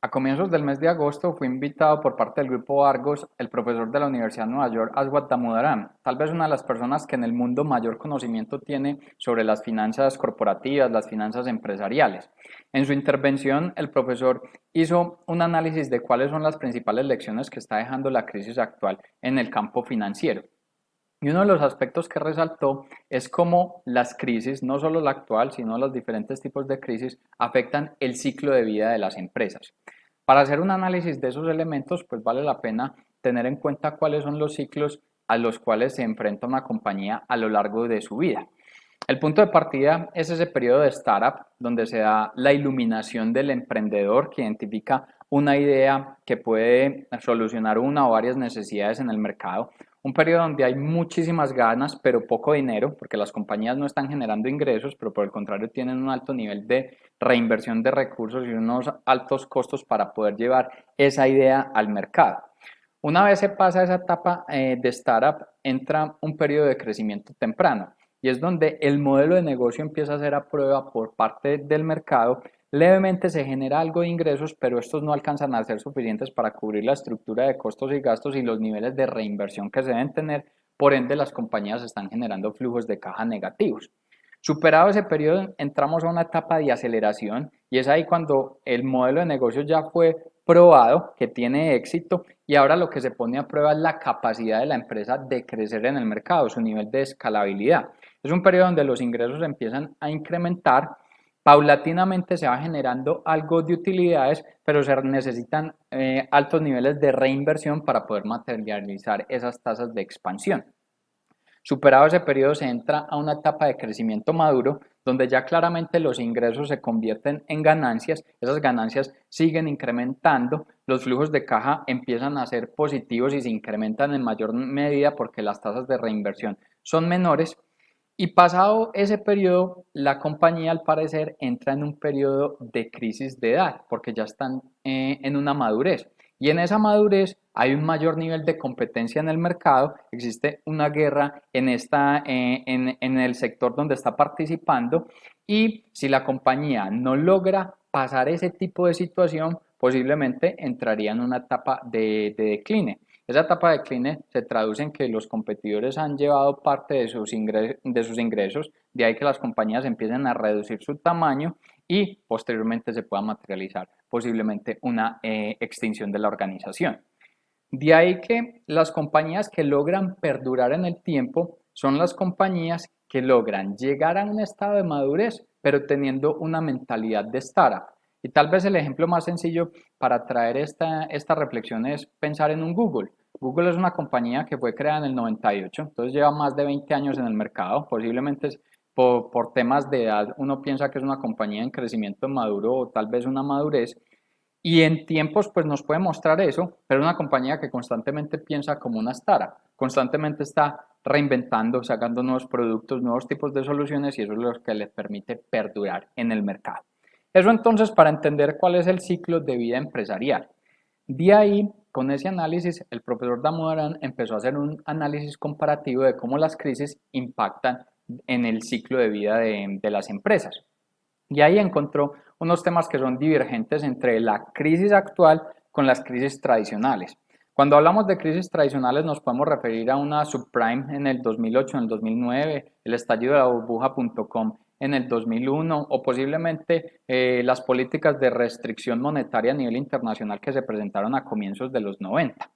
A comienzos del mes de agosto fui invitado por parte del Grupo Argos el profesor de la Universidad de Nueva York, Aswad Damodaran, tal vez una de las personas que en el mundo mayor conocimiento tiene sobre las finanzas corporativas, las finanzas empresariales. En su intervención, el profesor hizo un análisis de cuáles son las principales lecciones que está dejando la crisis actual en el campo financiero. Y uno de los aspectos que resaltó es cómo las crisis, no solo la actual, sino los diferentes tipos de crisis, afectan el ciclo de vida de las empresas. Para hacer un análisis de esos elementos, pues vale la pena tener en cuenta cuáles son los ciclos a los cuales se enfrenta una compañía a lo largo de su vida. El punto de partida es ese periodo de startup donde se da la iluminación del emprendedor que identifica una idea que puede solucionar una o varias necesidades en el mercado. Un periodo donde hay muchísimas ganas pero poco dinero porque las compañías no están generando ingresos, pero por el contrario tienen un alto nivel de reinversión de recursos y unos altos costos para poder llevar esa idea al mercado. Una vez se pasa esa etapa de startup, entra un periodo de crecimiento temprano y es donde el modelo de negocio empieza a ser a prueba por parte del mercado. Levemente se genera algo de ingresos, pero estos no alcanzan a ser suficientes para cubrir la estructura de costos y gastos y los niveles de reinversión que se deben tener. Por ende, las compañías están generando flujos de caja negativos. Superado ese periodo, entramos a una etapa de aceleración y es ahí cuando el modelo de negocio ya fue probado, que tiene éxito y ahora lo que se pone a prueba es la capacidad de la empresa de crecer en el mercado, su nivel de escalabilidad. Es un periodo donde los ingresos empiezan a incrementar, paulatinamente se va generando algo de utilidades, pero se necesitan altos niveles de reinversión para poder materializar esas tasas de expansión. Superado ese periodo se entra a una etapa de crecimiento maduro donde ya claramente los ingresos se convierten en ganancias, esas ganancias siguen incrementando, los flujos de caja empiezan a ser positivos y se incrementan en mayor medida porque las tasas de reinversión son menores y pasado ese periodo la compañía al parecer entra en un periodo de crisis de edad porque ya están en una madurez. Y en esa madurez hay un mayor nivel de competencia en el mercado, existe una guerra en el sector donde está participando y si la compañía no logra pasar ese tipo de situación, posiblemente entraría en una etapa de decline. Esa etapa de decline se traduce en que los competidores han llevado parte de sus ingresos, de ahí que las compañías empiecen a reducir su tamaño y posteriormente se pueda materializar posiblemente una extinción de la organización. De ahí que las compañías que logran perdurar en el tiempo son las compañías que logran llegar a un estado de madurez, pero teniendo una mentalidad de startup. Y tal vez el ejemplo más sencillo para traer esta reflexión es pensar en un Google. Google es una compañía que fue creada en el 98, entonces lleva más de 20 años en el mercado, posiblemente por temas de edad uno piensa que es una compañía en crecimiento maduro o tal vez una madurez, y en tiempos pues nos puede mostrar eso, pero una compañía que constantemente piensa como una startup, constantemente está reinventando, sacando nuevos productos, nuevos tipos de soluciones y eso es lo que le permite perdurar en el mercado. Eso entonces para entender cuál es el ciclo de vida empresarial. De ahí, con ese análisis, el profesor Damodaran empezó a hacer un análisis comparativo de cómo las crisis impactan en el ciclo de vida de las empresas. Y ahí encontró unos temas que son divergentes entre la crisis actual con las crisis tradicionales. Cuando hablamos de crisis tradicionales nos podemos referir a una subprime en el 2008, en el 2009, el estallido de la burbuja.com en el 2001 o posiblemente las políticas de restricción monetaria a nivel internacional que se presentaron a comienzos de los 90.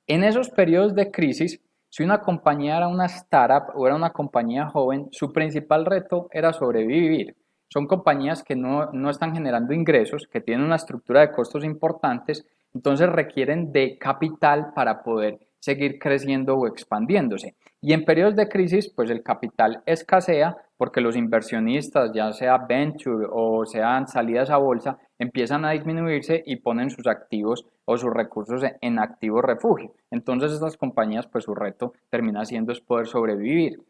En esos periodos de crisis, si una compañía era una startup o era una compañía joven, su principal reto era sobrevivir. Son compañías que no están generando ingresos, que tienen una estructura de costos importantes, entonces requieren de capital para poder seguir creciendo o expandiéndose. Y en periodos de crisis, pues el capital escasea porque los inversionistas, ya sea venture o sean salidas a bolsa, empiezan a disminuirse y ponen sus activos o sus recursos en activo refugio. Entonces estas compañías, pues su reto termina siendo es poder sobrevivir.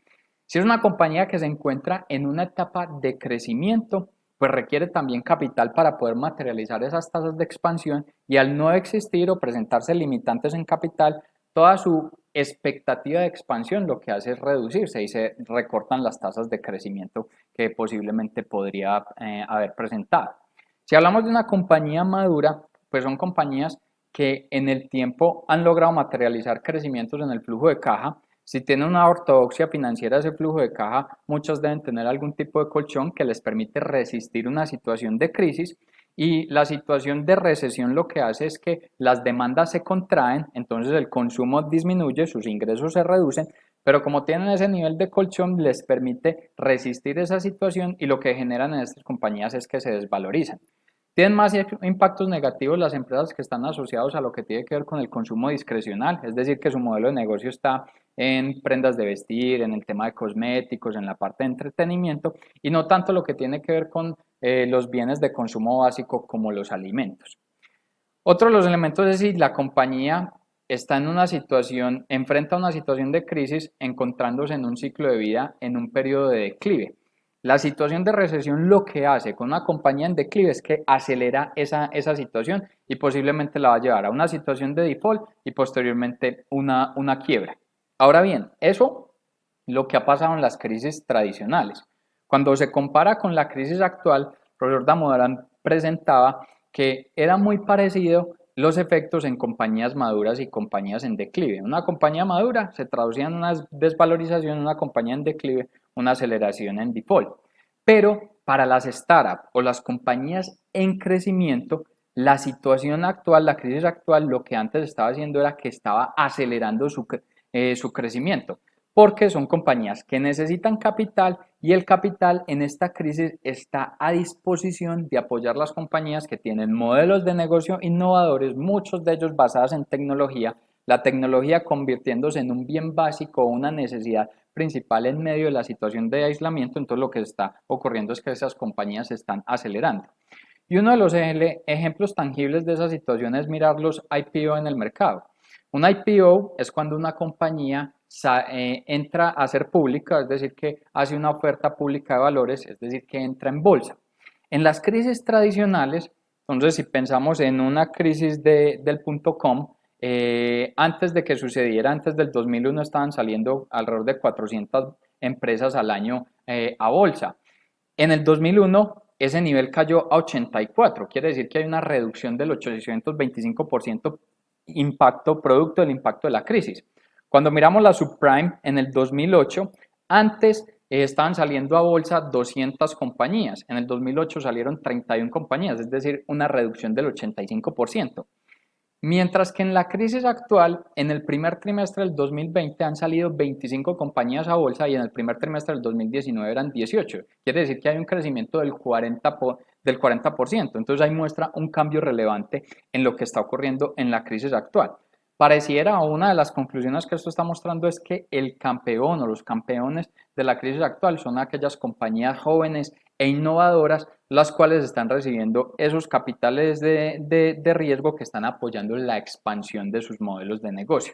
Si es una compañía que se encuentra en una etapa de crecimiento, pues requiere también capital para poder materializar esas tasas de expansión y al no existir o presentarse limitantes en capital, toda su expectativa de expansión lo que hace es reducirse y se recortan las tasas de crecimiento que posiblemente podría haber presentado. Si hablamos de una compañía madura, pues son compañías que en el tiempo han logrado materializar crecimientos en el flujo de caja. Si tienen una ortodoxia financiera ese flujo de caja, muchos deben tener algún tipo de colchón que les permite resistir una situación de crisis, y la situación de recesión lo que hace es que las demandas se contraen, entonces el consumo disminuye, sus ingresos se reducen, pero como tienen ese nivel de colchón les permite resistir esa situación, y lo que generan en estas compañías es que se desvalorizan. Tienen más impactos negativos las empresas que están asociados a lo que tiene que ver con el consumo discrecional, es decir, que su modelo de negocio está en prendas de vestir, en el tema de cosméticos, en la parte de entretenimiento, y no tanto lo que tiene que ver con los bienes de consumo básico como los alimentos. Otro de los elementos es si la compañía está en una situación, enfrenta una situación de crisis, encontrándose en un ciclo de vida en un periodo de declive. La situación de recesión lo que hace con una compañía en declive es que acelera esa situación y posiblemente la va a llevar a una situación de default y posteriormente una quiebra. Ahora bien, eso es lo que ha pasado en las crisis tradicionales. Cuando se compara con la crisis actual, el profesor Damodaran presentaba que era muy parecido los efectos en compañías maduras y compañías en declive. Una compañía madura se traducía en una desvalorización, una compañía en declive, una aceleración en default. Pero para las startups o las compañías en crecimiento, la situación actual, la crisis actual, lo que antes estaba haciendo era que estaba acelerando su crecimiento, porque son compañías que necesitan capital, y el capital en esta crisis está a disposición de apoyar las compañías que tienen modelos de negocio innovadores, muchos de ellos basados en tecnología, la tecnología convirtiéndose en un bien básico o una necesidad principal en medio de la situación de aislamiento. Entonces lo que está ocurriendo es que esas compañías se están acelerando. Y uno de los ejemplos tangibles de esa situación es mirar los IPO en el mercado. Un IPO es cuando una compañía entra a ser pública, es decir, que hace una oferta pública de valores, es decir, que entra en bolsa. En las crisis tradicionales, entonces si pensamos en una crisis del punto com, antes de que sucediera, antes del 2001 estaban saliendo alrededor de 400 empresas al año a bolsa. En el 2001 ese nivel cayó a 84, quiere decir que hay una reducción del 825% impacto producto del impacto de la crisis. Cuando miramos la subprime en el 2008, antes estaban saliendo a bolsa 200 compañías, en el 2008 salieron 31 compañías, es decir, una reducción del 85%. Mientras que en la crisis actual, en el primer trimestre del 2020 han salido 25 compañías a bolsa, y en el primer trimestre del 2019 eran 18. Quiere decir que hay un crecimiento del 40%. Entonces ahí muestra un cambio relevante en lo que está ocurriendo en la crisis actual. Pareciera, una de las conclusiones que esto está mostrando es que el campeón o los campeones de la crisis actual son aquellas compañías jóvenes e innovadoras, las cuales están recibiendo esos capitales de riesgo que están apoyando la expansión de sus modelos de negocio.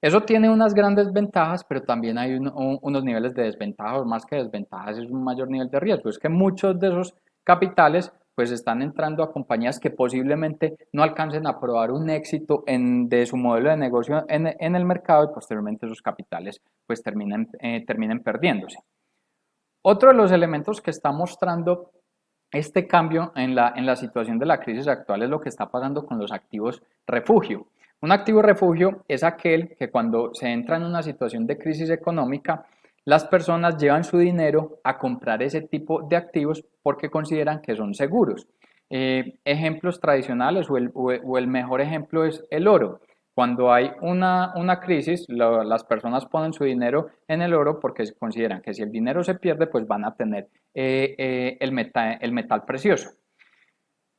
Eso tiene unas grandes ventajas, pero también hay unos niveles de desventajas, más que desventajas, es un mayor nivel de riesgo. Es que muchos de esos capitales pues están entrando a compañías que posiblemente no alcancen a probar un éxito de su modelo de negocio en el mercado, y posteriormente esos capitales pues terminen perdiéndose. Otro de los elementos que está mostrando este cambio en la situación de la crisis actual es lo que está pasando con los activos refugio. Un activo refugio es aquel que cuando se entra en una situación de crisis económica, las personas llevan su dinero a comprar ese tipo de activos porque consideran que son seguros. Ejemplos tradicionales o el mejor ejemplo es el oro. Cuando hay una crisis, las personas ponen su dinero en el oro porque consideran que si el dinero se pierde, pues van a tener el metal precioso.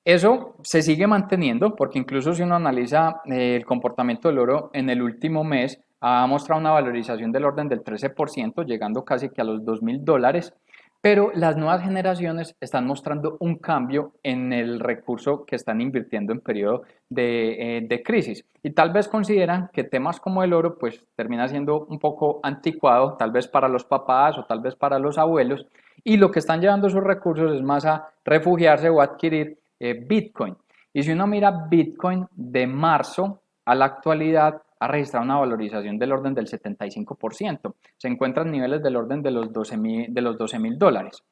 Eso se sigue manteniendo porque incluso si uno analiza el comportamiento del oro en el último mes, ha mostrado una valorización del orden del 13%, llegando casi que a los $2.000, pero las nuevas generaciones están mostrando un cambio en el recurso que están invirtiendo en periodo de crisis, y tal vez consideran que temas como el oro pues termina siendo un poco anticuado, tal vez para los papás o tal vez para los abuelos, y lo que están llevando sus recursos es más a refugiarse o adquirir Bitcoin. Y si uno mira Bitcoin de marzo a la actualidad, ha registrado una valorización del orden del 75%. Se encuentran niveles del orden de los $12.000.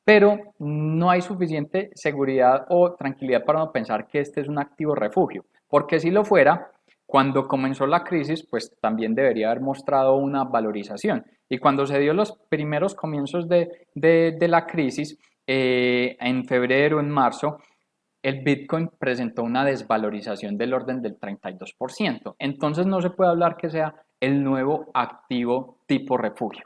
pero no hay suficiente seguridad o tranquilidad para no pensar que este es un activo refugio, porque si lo fuera, cuando comenzó la crisis, pues también debería haber mostrado una valorización. Y cuando se dio los primeros comienzos de la crisis, en febrero, en marzo, el Bitcoin presentó una desvalorización del orden del 32%. Entonces no se puede hablar que sea el nuevo activo tipo refugio.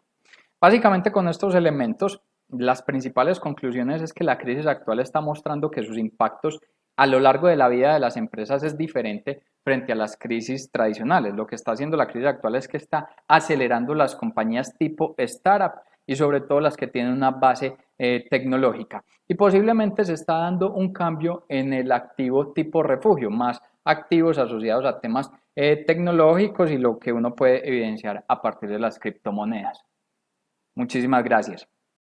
Básicamente con estos elementos, las principales conclusiones es que la crisis actual está mostrando que sus impactos a lo largo de la vida de las empresas es diferente frente a las crisis tradicionales. Lo que está haciendo la crisis actual es que está acelerando las compañías tipo startup y sobre todo las que tienen una base tecnológica. Y posiblemente se está dando un cambio en el activo tipo refugio, más activos asociados a temas tecnológicos y lo que uno puede evidenciar a partir de las criptomonedas. Muchísimas gracias.